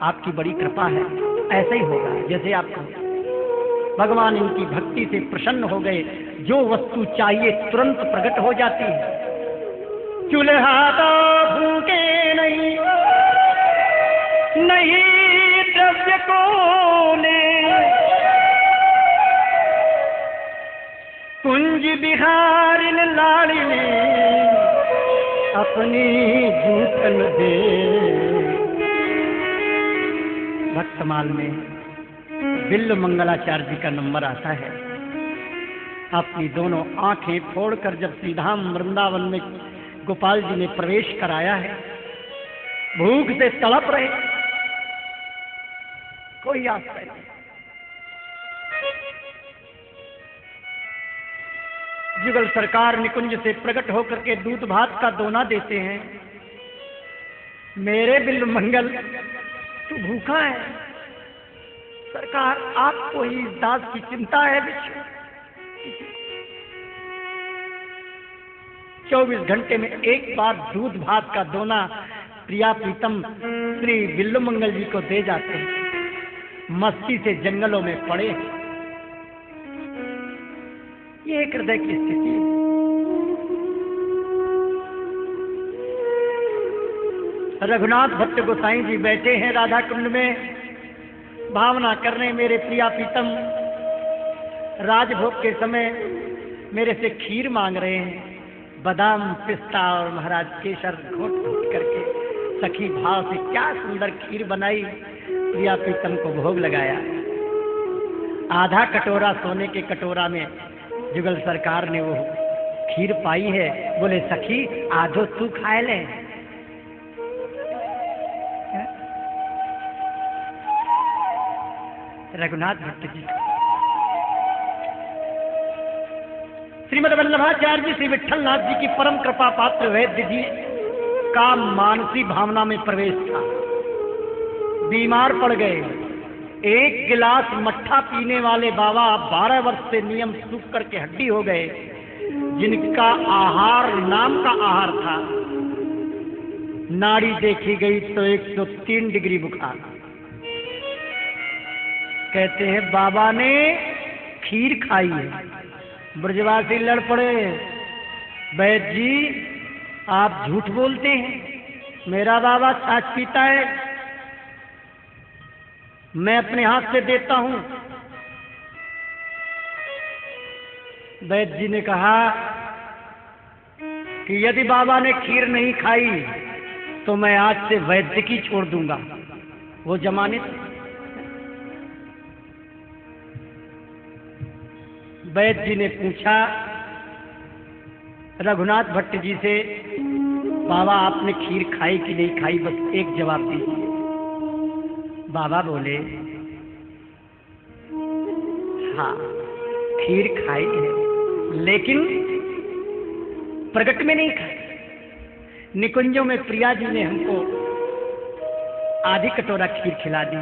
आपकी बड़ी कृपा है। ऐसे ही होगा जैसे आपको भगवान इनकी भक्ति से प्रसन्न हो गए। जो वस्तु चाहिए तुरंत प्रकट हो जाती है। चूल्हा तो फूके नहीं, नहीं द्रव्य को ले, कुंज बिहारिन लाड़ी में अपनी जूठन दे। भक्तमाल में बिल्व मंगलाचार्य जी का नंबर आता है। अपनी दोनों आंखें फोड़कर जब श्रीधाम वृंदावन में गोपाल जी ने प्रवेश कराया है, भूख से तड़प रहे, कोई आश्रय नहीं। जुगल सरकार निकुंज से प्रकट होकर के दूध भात का दोना देते हैं। मेरे बिल्व मंगल, तू भूखा है। सरकार, आपको ही इस दास की चिंता है। 24 घंटे में एक बार दूध भात का दोना प्रिया प्रीतम श्री बिल्व मंगल जी को दे जाते हैं। मस्ती से जंगलों में पड़े। ये एक हृदय की स्थिति है। रघुनाथ भट्ट गोसाई जी बैठे हैं राधा कुंड में, भावना करने। मेरे प्रिया प्रीतम राजभोग के समय मेरे से खीर मांग रहे हैं। बादाम, पिस्ता और महाराज केसर घोट घोट करके सखी भाव से क्या सुंदर खीर बनाई। प्रिया प्रीतम को भोग लगाया। आधा कटोरा सोने के कटोरा में जुगल सरकार ने वो खीर पाई है। बोले सखी, आधो तू खाए ले। रघुनाथ भट्ट जी, श्रीमद वल्लभाचार्य जी श्री विठलनाथ जी की परम कृपा पात्र वैद्य जी का मानसी भावना में प्रवेश था। बीमार पड़ गए। 1 गिलास मट्ठा पीने वाले बाबा 12 वर्ष से नियम सूख करके हड्डी हो गए। जिनका आहार नाम का आहार था। नाड़ी देखी गई तो 103 डिग्री बुखार। कहते हैं बाबा ने खीर खाई है। ब्रजवासी लड़ पड़े, वैद्य जी आप झूठ बोलते हैं, मेरा बाबा छाछ पीता है, मैं अपने हाथ से देता हूं। वैद्य जी ने कहा कि यदि बाबा ने खीर नहीं खाई तो मैं आज से वैद्य की छोड़ दूंगा। वो जमाने वैद्य जी ने पूछा रघुनाथ भट्ट जी से बाबा आपने खीर खाई कि नहीं खाई, बस एक जवाब दीजिए। बाबा बोले हाँ खीर खाई है, लेकिन प्रगट में नहीं खाई। निकुंजों में प्रिया जी ने हमको आधी कटोरा खीर खिला दी,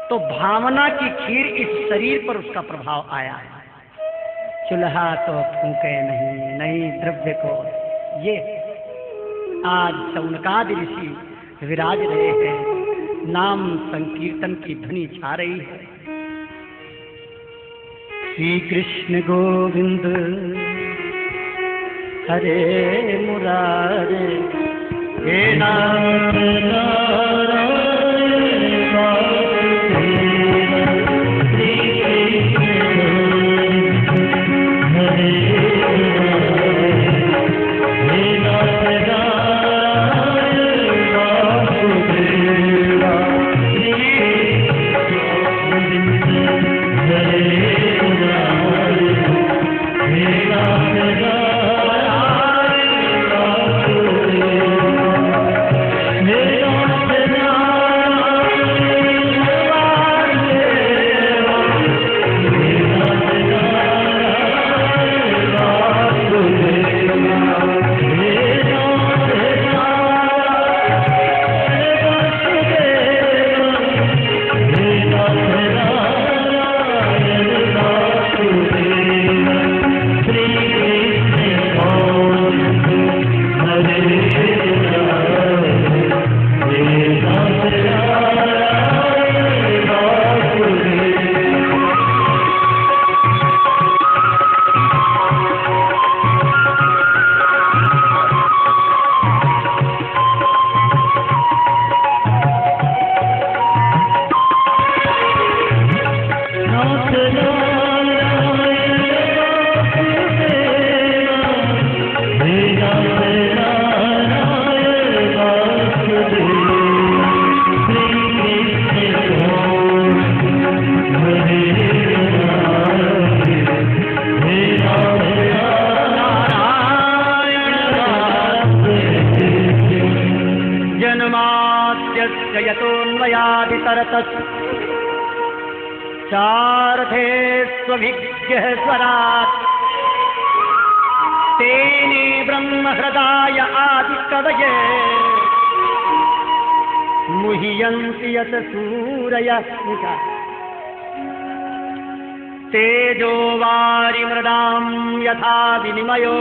तो भावना की खीर इस शरीर पर उसका प्रभाव आया। चूल्हा तो फूके नहीं, नहीं द्रव्य को। ये आज शौनकाद ऋषि विराज रहे हैं, नाम संकीर्तन की ध्वनि छा रही है। श्री कृष्ण गोविंद हरे मुरारे, हे नाथ नारायण चारथे स्वभिज्ञः स्वरात्, तेने ब्रह्म हृदाय आदिकवये, मुह्यन्ति यत् सूरयः तेजो वारिमृदां यथा विनिमयो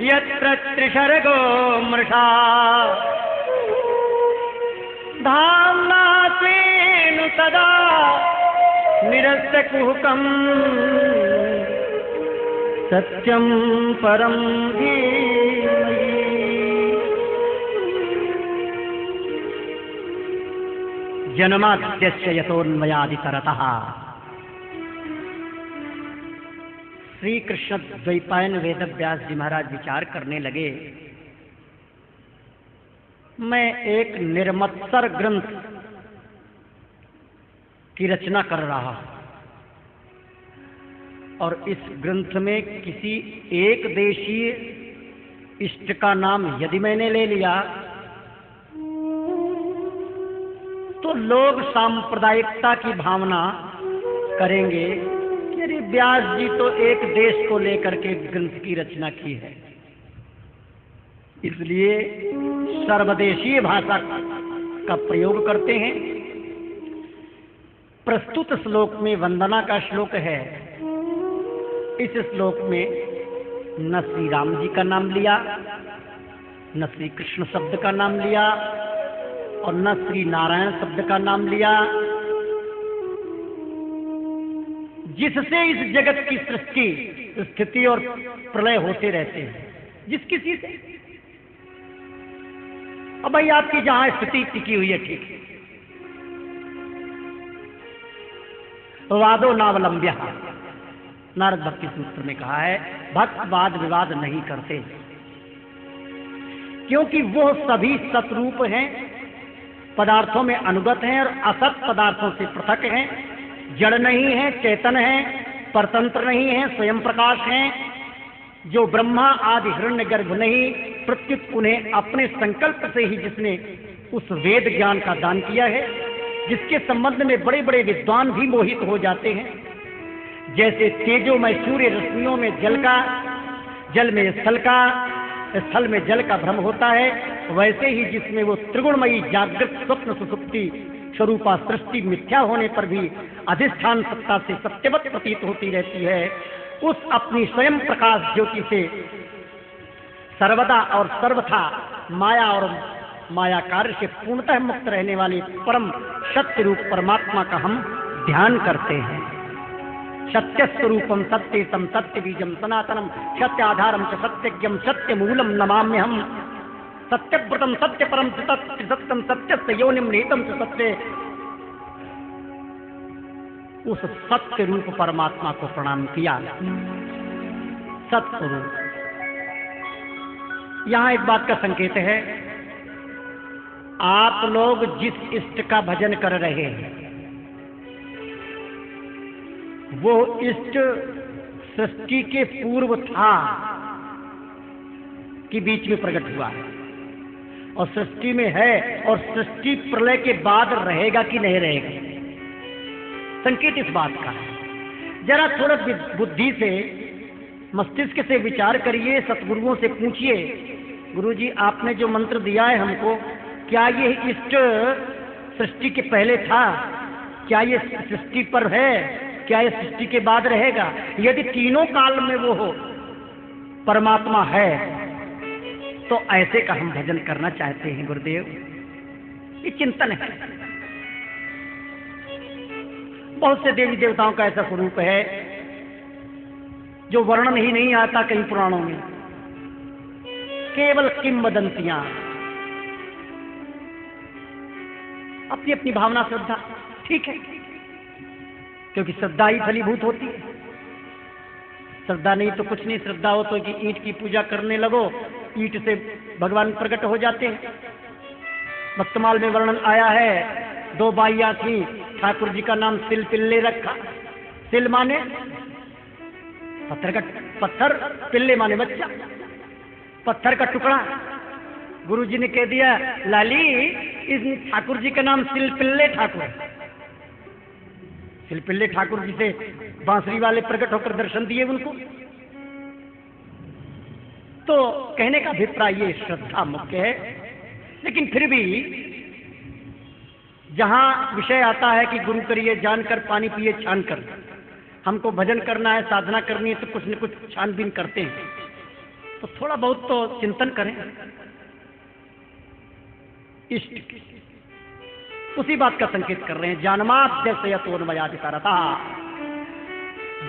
यत्र त्रिशर्गो मृषा, धाम्ना स्वेन सदा निरस्य कुहकम् सत्यं परं धीमहि। जन्माद्यस्य यतोन्मयादितरतः। श्री कृष्ण द्वैपायन वेद व्यास जी महाराज विचार करने लगे, मैं एक निर्मत्सर ग्रंथ की रचना कर रहा हूं, और इस ग्रंथ में किसी एक देशीय इष्ट का नाम यदि मैंने ले लिया तो लोग सांप्रदायिकता की भावना करेंगे कि अरे व्यास जी तो एक देश को लेकर के ग्रंथ की रचना की है। इसलिए सर्वदेशीय भाषा का प्रयोग करते हैं। प्रस्तुत श्लोक में वंदना का श्लोक है। इस श्लोक में न श्री राम जी का नाम लिया, न श्री कृष्ण शब्द का नाम लिया, और न श्री नारायण शब्द का नाम लिया, जिससे इस जगत की सृष्टि स्थिति और प्रलय होते रहते हैं। जिस किसी से अब भाई आपकी जहां स्थिति टिकी हुई है ठीक है, वादो नावलंब्य, नारद भक्ति सूत्र में कहा है, भक्त वाद विवाद नहीं करते, क्योंकि वो सभी सतरूप हैं, पदार्थों में अनुगत हैं और असत पदार्थों से पृथक हैं, जड़ नहीं है, चेतन है, परतंत्र नहीं है, स्वयं प्रकाश हैं, जो ब्रह्मा आदि हिरण्यगर्भ नहीं, प्रत्युत उन्हें अपने संकल्प से ही जिसने उस वेद ज्ञान का दान किया है, जिसके संबंध में बड़े बड़े विद्वान भी मोहित हो जाते हैं। जैसे तेजोमय सूर्य रश्मियों में जल का, जल में स्थल का, स्थल में जल का भ्रम होता है, वैसे ही जिसमें वो त्रिगुणमयी जागृत स्वप्न सुसुप्ति स्वरूपा सृष्टि मिथ्या होने पर भी अधिष्ठान सत्ता से सत्यवत प्रतीत होती रहती है, उस अपनी स्वयं प्रकाश ज्योति से सर्वदा और सर्वथा माया और माया कार्य से पूर्णतः मुक्त रहने वाले परम सत्य रूप परमात्मा का हम ध्यान करते हैं। सत्य स्वरूपम सत्येतम सत्य बीजम सनातनम सत्य आधारम च सत्यज्ञम सत्य मूलम नमाम्यहम सत्यव्रतम सत्य परम सत्यम सत्य योनिम निहितम च सत्य। उस सत्य रूप परमात्मा को प्रणाम किया। सत्य रूप, यहां एक बात का संकेत है, आप लोग जिस इष्ट का भजन कर रहे हैं वो इष्ट सृष्टि के पूर्व था कि बीच में प्रकट हुआ है, और सृष्टि में है, और सृष्टि प्रलय के बाद रहेगा कि नहीं रहेगा, संकेत इस बात का है। जरा थोड़ा बुद्धि से, मस्तिष्क से विचार करिए, सतगुरुओं से पूछिए, गुरुजी आपने जो मंत्र दिया है हमको, क्या ये इष्ट सृष्टि के पहले था, क्या ये सृष्टि पर है, क्या ये सृष्टि के बाद रहेगा? यदि तीनों काल में वो हो परमात्मा है तो ऐसे का हम भजन करना चाहते हैं गुरुदेव। ये चिंतन है। बहुत से देवी देवताओं का ऐसा स्वरूप है जो वर्णन ही नहीं आता कई पुराणों में, केवल किंवदंतियां, अपनी अपनी भावना श्रद्धा, ठीक है, क्योंकि श्रद्धा ही फलीभूत होती है। श्रद्धा नहीं तो कुछ नहीं, श्रद्धा हो तो कि ईंट की पूजा करने लगो, ईंट से भगवान प्रकट हो जाते हैं। भक्तमाल में वर्णन आया है, 2 बाइयां थी, ठाकुर जी का नाम सिल पिल्ले रखा। सिल माने पत्थर का, पत्थर, पिल्ले माने बच्चा, पत्थर का टुकड़ा। गुरु जी ने कह दिया, लाली इस ठाकुर जी का नाम सिल पिल्ले ठाकुर। सिल पिल्ले ठाकुर जी से बांसुरी वाले प्रकट होकर दर्शन दिए उनको। तो कहने का अभिप्राय ये श्रद्धा मुख्य है, लेकिन फिर भी जहां विषय आता है कि गुरु करिए जानकर, पानी पिए छानकर, हमको भजन करना है, साधना करनी है, तो कुछ न कुछ छानबीन करते हैं, तो थोड़ा बहुत तो चिंतन करें इष्ट। उसी बात का संकेत कर रहे हैं, जन्माद्यसयतोन्मयादिकारतः।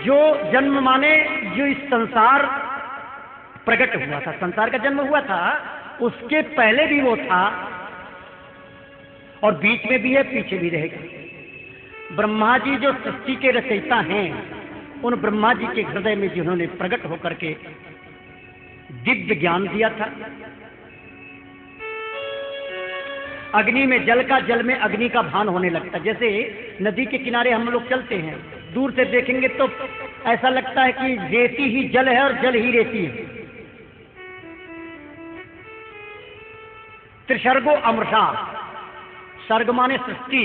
जो जन्म माने जो इस संसार प्रकट हुआ था, संसार का जन्म हुआ था, उसके पहले भी वो था और बीच में भी है, पीछे भी रहेगा। ब्रह्मा जी जो सृष्टि के रचयिता हैं, उन ब्रह्मा जी के हृदय में जिन्होंने प्रकट होकर के दिव्य ज्ञान दिया था। अग्नि में जल का, जल में अग्नि का भान होने लगता। जैसे नदी के किनारे हम लोग चलते हैं, दूर से देखेंगे तो ऐसा लगता है कि रेती ही जल है और जल ही रेती है। त्रिसर्गो अमृषा, सर्ग माने सृष्टि,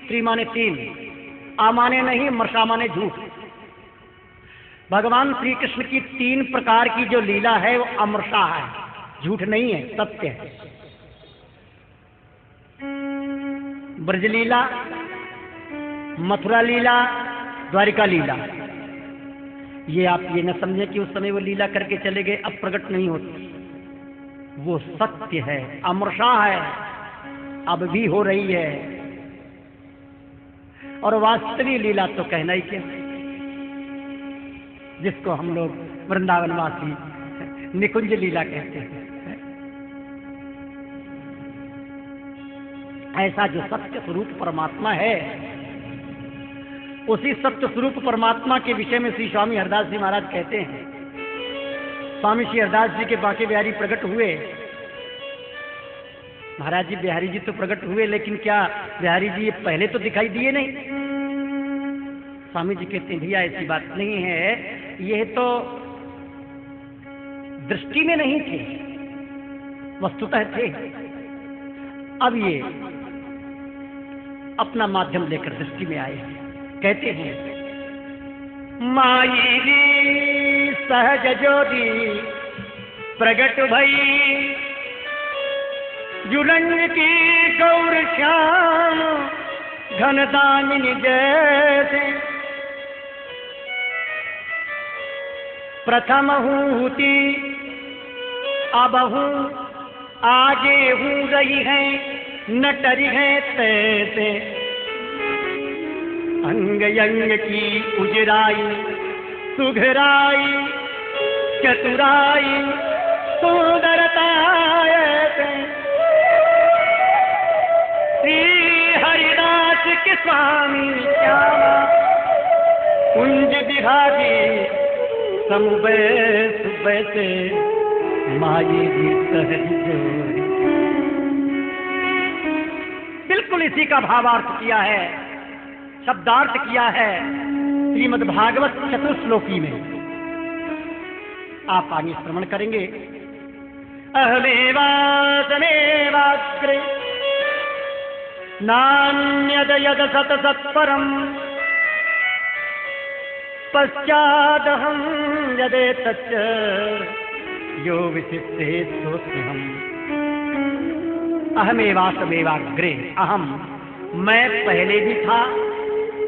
त्रि माने 3, आ माने नहीं, मर्षा माने झूठ। भगवान श्री कृष्ण की 3 प्रकार की जो लीला है वो अमृषा है, झूठ नहीं है, सत्य है। ब्रजलीला, मथुरा लीला, द्वारिका लीला। ये आप ये न समझे कि उस समय वो लीला करके चले गए, अब प्रकट नहीं होती। वो सत्य है, अमृषा है, अब भी हो रही है। और वास्तविक लीला तो कहना ही क्या, जिसको हम लोग वृंदावनवासी निकुंज लीला कहते हैं। ऐसा जो सत्य स्वरूप परमात्मा है, उसी सत्य स्वरूप परमात्मा के विषय में श्री स्वामी हरदास जी महाराज कहते हैं। स्वामी श्री हरदास जी के बांके बिहारी प्रकट हुए। महाराज जी बिहारी जी तो प्रकट हुए, लेकिन क्या बिहारी जी पहले तो दिखाई दिए नहीं? स्वामी जी कहते हैं, भैया ऐसी बात नहीं है, यह तो दृष्टि में नहीं थे, वस्तुतः थे। अब ये अपना माध्यम लेकर दृष्टि में आए हैं। कहते हैं, माई जी सहज ज्योति प्रगट भई, जुलंग की गौर श्याम घन दामिनी जैसे, प्रथम हूती अब हूँ आगे हूँ रही है, न टरी है तैसे, अंग अंग की उजराई सुघराई चतुराई सुंदरता ऐसे, श्री हरिदास के स्वामी श्यामा कुंज विभागी समुबय सुबह से, माई जी सहज जोड़ी। बिल्कुल इसी का भावार्थ किया है, शब्दार्थ किया है श्रीमद् भागवत चतुश्लोकी में। आप आगे श्रवण करेंगे। अहमेवासमेवाग्रे नान्यद यद सत सत्परम, पश्चादहं यदेतच्च यो विशिष्टे सोऽस्म्यहम्। अहमेवासमेवाग्रे, अहम मैं पहले भी था,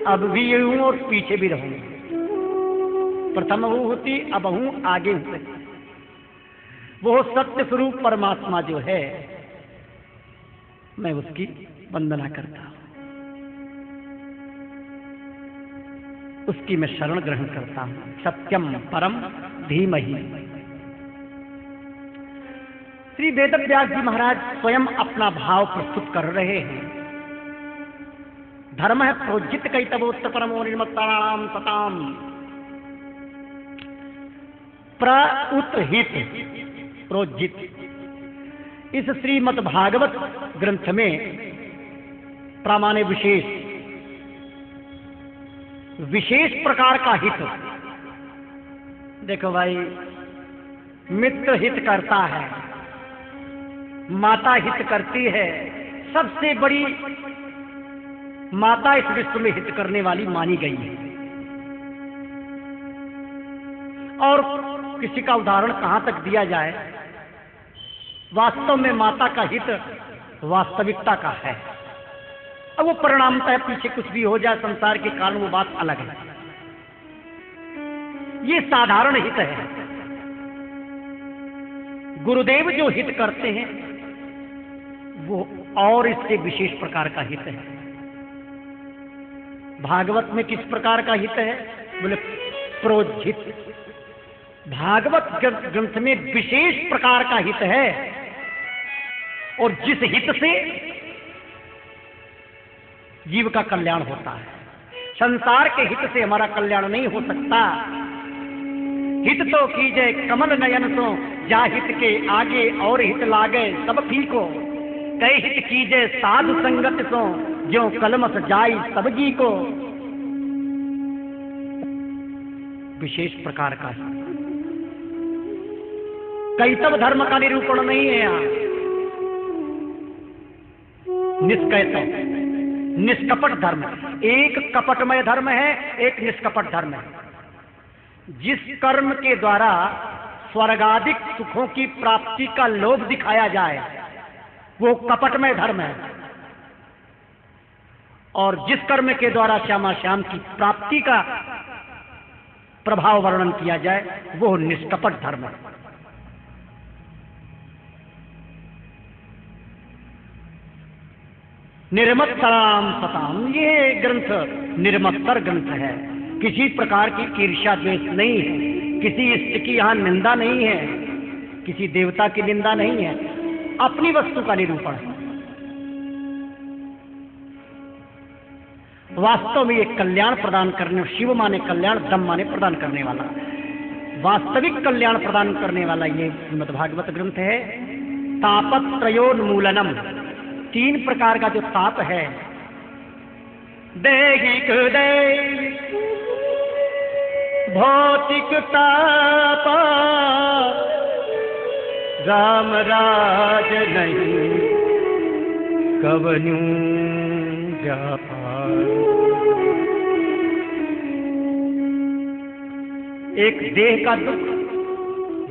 अब भी हूं और पीछे भी रहूंगा। प्रथम होती अब हूं आगे हूं। वो सत्य स्वरूप परमात्मा जो है, मैं उसकी वंदना करता हूं, उसकी मैं शरण ग्रहण करता हूं। सत्यम परम धीमहि। श्री वेदव्यास जी महाराज स्वयं अपना भाव प्रस्तुत कर रहे हैं। धर्म है प्रोज्जित कैतवोत्तर परमो निर्मत्तानाम सताम, प्रउतहित प्रोज्जित। इस श्रीमद् भागवत ग्रंथ में प्रामाण्य विशेष प्रकार का हित। देखो भाई, मित्र हित करता है, माता हित करती है, सबसे बड़ी माता इस विश्व में हित करने वाली मानी गई है। और किसी का उदाहरण कहां तक दिया जाए, वास्तव में माता का हित वास्तविकता का है। अब वो परिणामतः पीछे कुछ भी हो जाए संसार के कारण, वो बात अलग है। ये साधारण हित है। गुरुदेव जो हित करते हैं वो और इससे विशेष प्रकार का हित है। भागवत में किस प्रकार का हित है? बोले प्रोज्झित। भागवत ग्रंथ में विशेष प्रकार का हित है, और जिस हित से जीव का कल्याण होता है। संसार के हित से हमारा कल्याण नहीं हो सकता। हित तो कीजिए कमल नयन सो, जा हित के आगे और हित लागे सब फीको, कई हित कीजिए साधु संगत सो, जो कलमस जाई सब जी को। विशेष प्रकार का कैतव धर्म का निरूपण नहीं है यहाँ। निष्कैतव, निष्कपट धर्म। एक कपटमय धर्म है, एक निष्कपट धर्म है। जिस कर्म के द्वारा स्वर्गादिक सुखों की प्राप्ति का लोभ दिखाया जाए वो कपटमय धर्म है, और जिस कर्म के द्वारा श्यामा श्याम की प्राप्ति का प्रभाव वर्णन किया जाए वो निष्कपट धर्म है। निर्मत्तराम सताम, ये ग्रंथ निर्मत्तर ग्रंथ है। किसी प्रकार की ईर्ष्या द्वेष नहीं है, किसी इष्ट की यहाँ निंदा नहीं है, किसी देवता की निंदा नहीं है, अपनी वस्तु का निरूपण है। वास्तव में ये कल्याण प्रदान करने, शिव माने कल्याण, दम माने प्रदान करने वाला, वास्तविक कल्याण प्रदान करने वाला ये श्रीमद्भागवत ग्रंथ है। तापत्रयोन्मूलनम, 3 प्रकार का जो ताप है, दैहिक दैविक भौतिक ताप, राम राज नहीं कवन्यू जापार। एक देह का दुख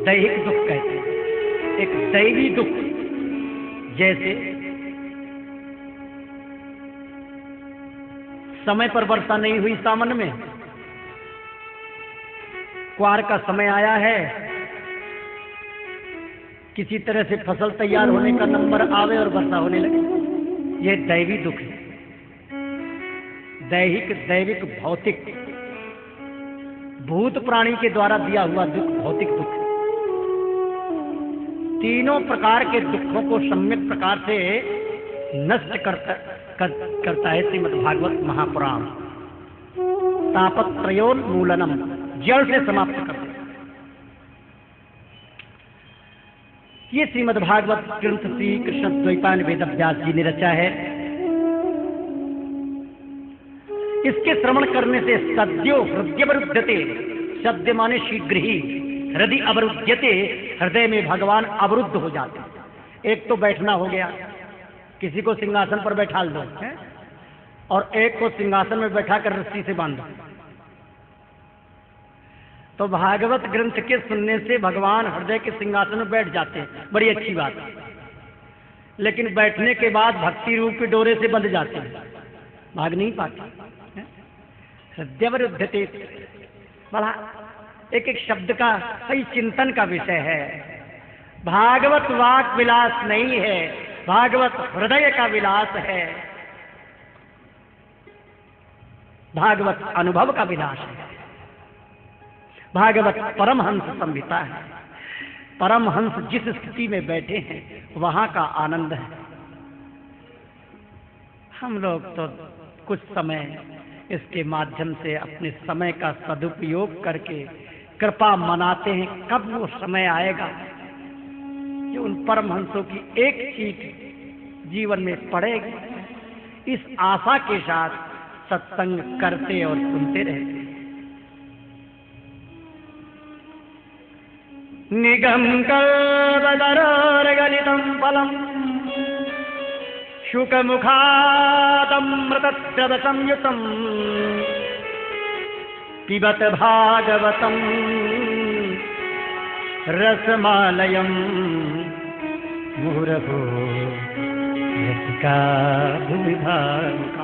दैहिक दुख कहते हैं, एक दैवी दुख, जैसे समय पर वर्षा नहीं हुई सावन में, क्वार का समय आया है, किसी तरह से फसल तैयार होने का नंबर आवे और वर्षा होने लगे, यह दैवी दुख है। दैहिक, दैविक, भौतिक, भूत प्राणी के द्वारा दिया हुआ दुख भौतिक दुख है। तीनों प्रकार के दुखों को सम्यक प्रकार से नष्ट करता है श्रीमद्भागवत महापुराण। तापत्रयोन्मूलनम, जड़ से समाप्त करता है। ये श्रीमद्भागवत ग्रंथ श्री कृष्ण द्वैपायन वेदव्यास जी ने रचा है। इसके श्रवण करने से सद्यो हृदयवरुध्यते, सद्य माने शीघ्र ही, हृदय अवरुध्यते, हृदय में भगवान अवरुद्ध हो जाते। एक तो बैठना हो गया, किसी को सिंहासन पर बैठा दो और एक को सिंहासन में बैठा कर रस्सी से बांध दो, तो भागवत ग्रंथ के सुनने से भगवान हृदय के सिंहासन में बैठ जाते हैं, बड़ी अच्छी बात है। लेकिन बैठने के बाद भक्ति रूप के डोरे से बंध जाते हैं, भाग नहीं पाते। हृदयवरुद्धते बड़ा एक एक शब्द का सही चिंतन का विषय है। भागवत वाक विलास नहीं है, भागवत हृदय का विलास है, भागवत अनुभव का विलास है, भागवत परमहंस संहिता है। परमहंस जिस स्थिति में बैठे हैं वहां का आनंद है। हम लोग तो कुछ समय इसके माध्यम से अपने समय का सदुपयोग करके कृपा मनाते हैं। कब वो समय आएगा कि उन परमहंसों की एक चीख जीवन में पड़ेगी, इस आशा के साथ सत्संग करते और सुनते रहते। निगम कल्पतरोर्गलितं फलम् शुकमुखादमृतद्रवसंयुतम् पिबत भागवतं रसमालयम् मुहुरहो रसिका भूमिभावुका।